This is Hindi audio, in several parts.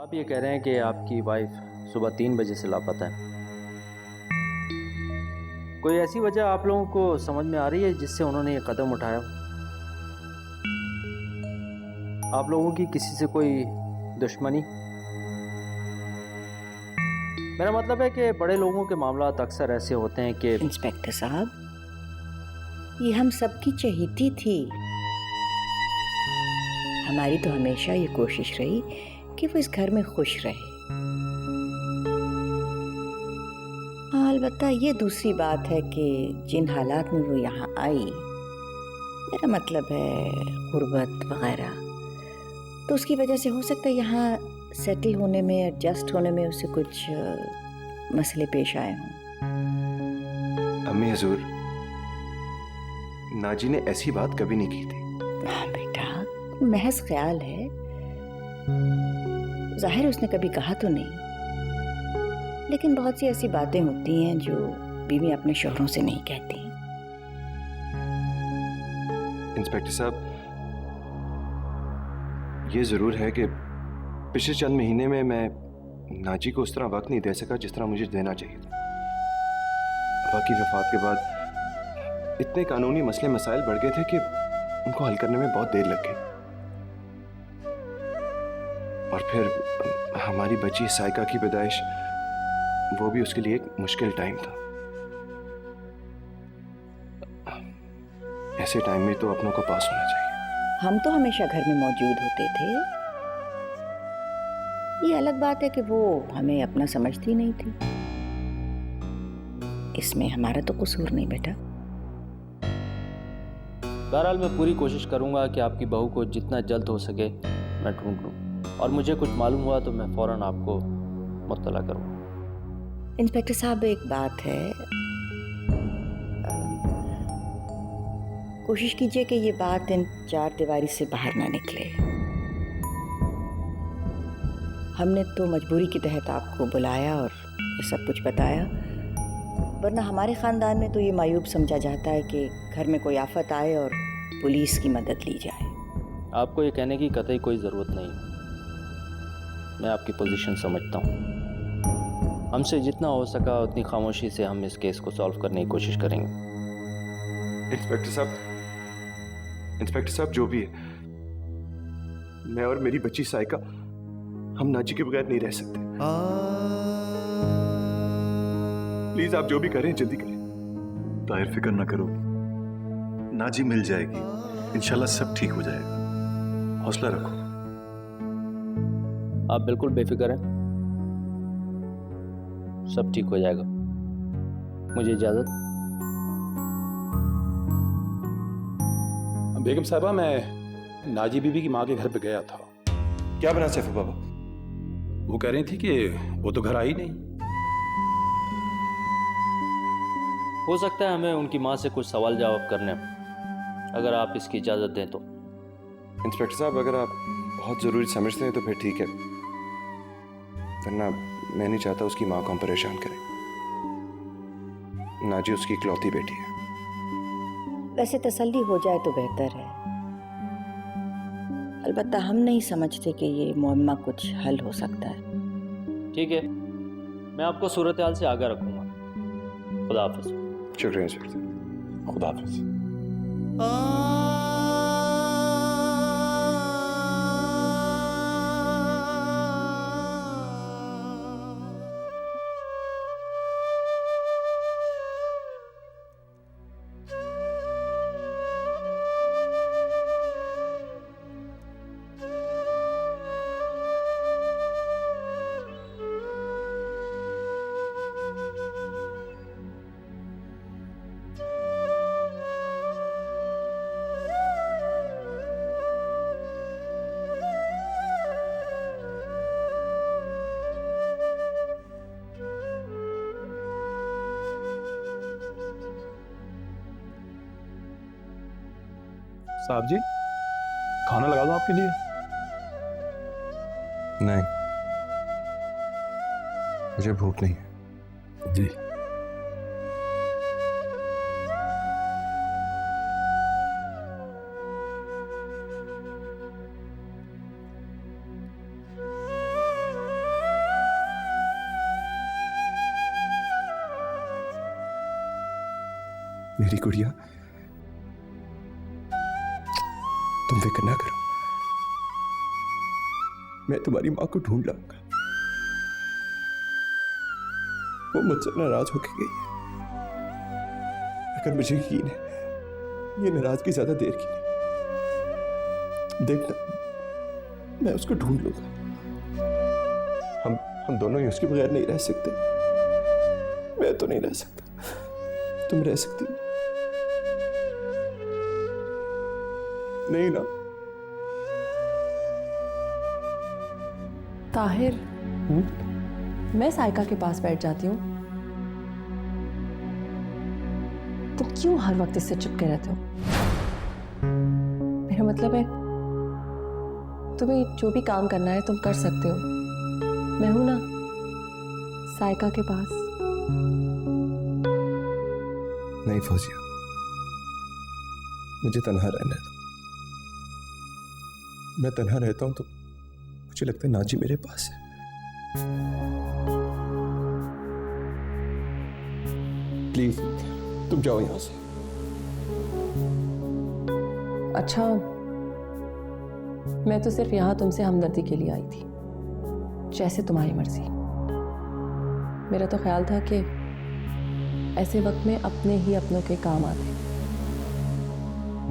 आप ये कह रहे हैं कि आपकी वाइफ सुबह 3 बजे से लापता है। कोई ऐसी वजह आप लोगों को समझ में आ रही है जिससे उन्होंने ये कदम उठाया? आप लोगों की किसी से कोई दुश्मनी? मेरा मतलब है कि बड़े लोगों के मामलात अक्सर ऐसे होते हैं कि इंस्पेक्टर साहब, ये हम सबकी चहेती थी। हमारी तो हमेशा ये कोशिश रही कि वो इस घर में खुश रहे। हाँ, अलबत्ता ये दूसरी बात है कि जिन हालात में वो यहाँ आई, मेरा मतलब है गुर्बत वगैरह, तो उसकी वजह से हो सकता है यहाँ सेटल होने में, एडजस्ट होने में उसे कुछ मसले पेश आए हों। अम्मी हजूर, नाजी ने ऐसी बात कभी नहीं की थी। हाँ बेटा, महज ख्याल है। जाहिर उसने कभी कहा तो नहीं, लेकिन बहुत सी ऐसी बातें होती हैं जो बीवी अपने शौहरों से नहीं कहती। इंस्पेक्टर साहब, ये जरूर है कि पिछले चंद महीने में मैं नाजी को उस तरह वक्त नहीं दे सका जिस तरह मुझे देना चाहिए था। अब्बा की वफात के बाद इतने कानूनी मसले मसाइल बढ़ गए थे कि उनको हल करने में बहुत देर लग गई। और फिर हमारी बच्ची साइका की पैदाइश, वो भी उसके लिए एक मुश्किल टाइम था। ऐसे टाइम में तो अपनों को पास होना चाहिए। हम तो हमेशा घर में मौजूद होते थे। ये अलग बात है कि वो हमें अपना समझती नहीं थी। इसमें हमारा तो कसूर नहीं बेटा। बहरहाल मैं पूरी कोशिश करूंगा कि आपकी बहू को जितना जल्द हो सके मैं ढूंढ लूँ, और मुझे कुछ मालूम हुआ तो मैं फौरन आपको मुत्तला करूँगा। इंस्पेक्टर साहब, एक बात है, कोशिश कीजिए कि ये बात इन चार दीवारी से बाहर ना निकले। हमने तो मजबूरी के तहत आपको बुलाया और ये सब कुछ बताया, वरना हमारे ख़ानदान में तो ये मायूब समझा जाता है कि घर में कोई आफत आए और पुलिस की मदद ली जाए। आपको ये कहने की कतई कोई ज़रूरत नहीं। मैं आपकी पोजीशन समझता हूँ। हमसे जितना हो सका उतनी खामोशी से हम इस केस को सॉल्व करने की कोशिश करेंगे। इंस्पेक्टर साहब, जो भी है, मैं और मेरी बच्ची साइका, हम नाजी के बगैर नहीं रह सकते। प्लीज आप जो भी करें जल्दी करें। ताहिर, फिक्र ना करो, नाजी मिल जाएगी। इंशाल्लाह सब ठीक हो जाएगा। हौसला रखो। आप बिल्कुल बेफिक्र हैं, सब ठीक हो जाएगा। मुझे इजाज़त। बेगम साहबा, मैं नाजी बीबी की माँ के घर पे गया था। क्या बना सैफू बाबा? वो कह रही थी कि वो तो घर आई नहीं। हो सकता है हमें उनकी माँ से कुछ सवाल जवाब करने हों, अगर आप इसकी इजाज़त दें तो। इंस्पेक्टर साहब, अगर आप बहुत ज़रूरी समझते हैं तो फिर ठीक है, वरना मैं नहीं चाहता उसकी माँ को हम परेशान करें। नाजी उसकी इकलौती बेटी है। वैसे तसल्ली हो जाए तो बेहतर है। अलबत्ता हम नहीं समझते कि ये मुअम्मा कुछ हल हो सकता है। ठीक है, मैं आपको सूरत हाल से आगाह रखूँगा। खुदा हाफिज़। शुक्रिया इंस्पेक्टर। खुदा हाफिज़। साहब जी, खाना लगा दूं आपके लिए? नहीं, मुझे भूख नहीं है। जी। मेरी गुड़िया, तुम फिक्र ना करो, मैं तुम्हारी मां को ढूंढ लाऊंगा। वो मुझसे नाराज होके गई है, मगर मुझे यकीन है ये नाराजगी ज्यादा देर की नहीं। देखना, मैं उसको ढूंढ लूंगा। हम दोनों ही उसके बगैर नहीं रह सकते। मैं तो नहीं रह सकता, तुम रह सकती हो? नहीं ना? ताहिर, मैं साइका के पास बैठ जाती हूँ। तुम क्यों हर वक्त इससे चिपके रहते हो? मेरा मतलब है, तुम्हें जो भी काम करना है तुम कर सकते हो। मैं हूं ना साइका के पास। नहीं फौजिया, मुझे तन्हा रहना है। मैं तन्हा रहता हूं तो मुझे लगता है नाजी मेरे पास है। प्लीज तुम जाओ यहां से। अच्छा, मैं तो सिर्फ यहां तुमसे हमदर्दी के लिए आई थी, जैसे तुम्हारी मर्जी। मेरा तो ख्याल था कि ऐसे वक्त में अपने ही अपनों के काम आते।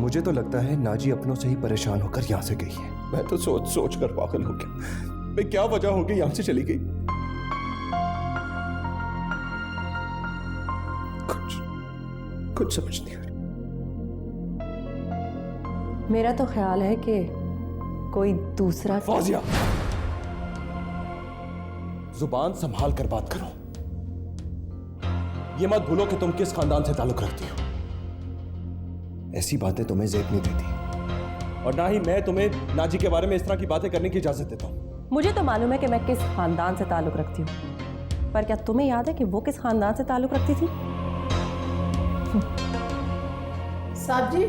मुझे तो लगता है नाजी अपनों से ही परेशान होकर यहां से गई है। मैं तो सोच सोच कर पागल हो गया। मैं क्या वजह हो गई यहां से चली गई? कुछ समझ नहीं आ रहा। मेरा तो ख्याल है कि कोई दूसरा। फौजिया, जुबान संभाल कर बात करो। ये मत भूलो कि तुम किस खानदान से ताल्लुक रखती हो। ऐसी बातें तुम्हें ज़ेब नहीं देती, और ना ही मैं तुम्हें नाजी के बारे में इस तरह की बातें करने की इजाजत देता हूं। मुझे तो मालूम है कि मैं किस खानदान से ताल्लुक रखती हूँ, पर क्या तुम्हें याद है कि वो किस खानदान से ताल्लुक रखती थी? साहब जी,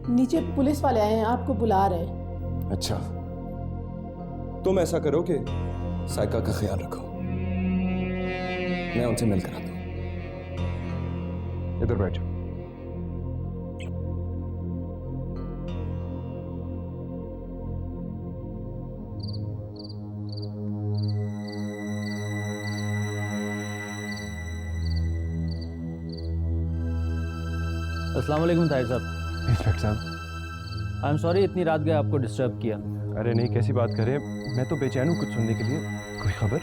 नीचे पुलिस वाले आए हैं, आपको बुला रहे हैं। अच्छा, तुम ऐसा करो कि साइका का ख्याल रखो, मैं उनसे मिलकर आता हूं। इधर बैठ जाओ। अस्सलाम वालेकुम ताहिर साहब। इंस्पेक्टर साहब, आई एम सॉरी इतनी रात गए आपको डिस्टर्ब किया। अरे नहीं, कैसी बात करें, मैं तो बेचैन हूँ कुछ सुनने के लिए। कोई खबर?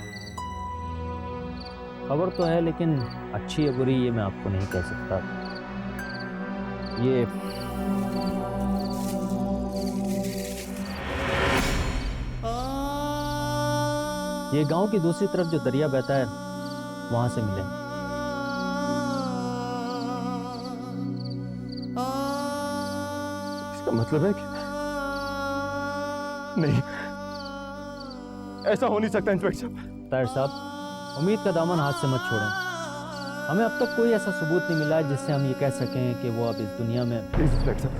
खबर तो है, लेकिन अच्छी या बुरी ये मैं आपको नहीं कह सकता। ये गांव की दूसरी तरफ जो दरिया बहता है वहां से मिले। इसका मतलब है कि नहीं, ऐसा हो नहीं सकता इंस्पेक्टर साहब। ताहिर साहब, उम्मीद का दामन हाथ से मत छोड़ें। हमें अब तक कोई ऐसा सबूत नहीं मिला है जिससे हम ये कह सकें कि वो अब इस दुनिया में। प्लीज इंस्पेक्टर साहब,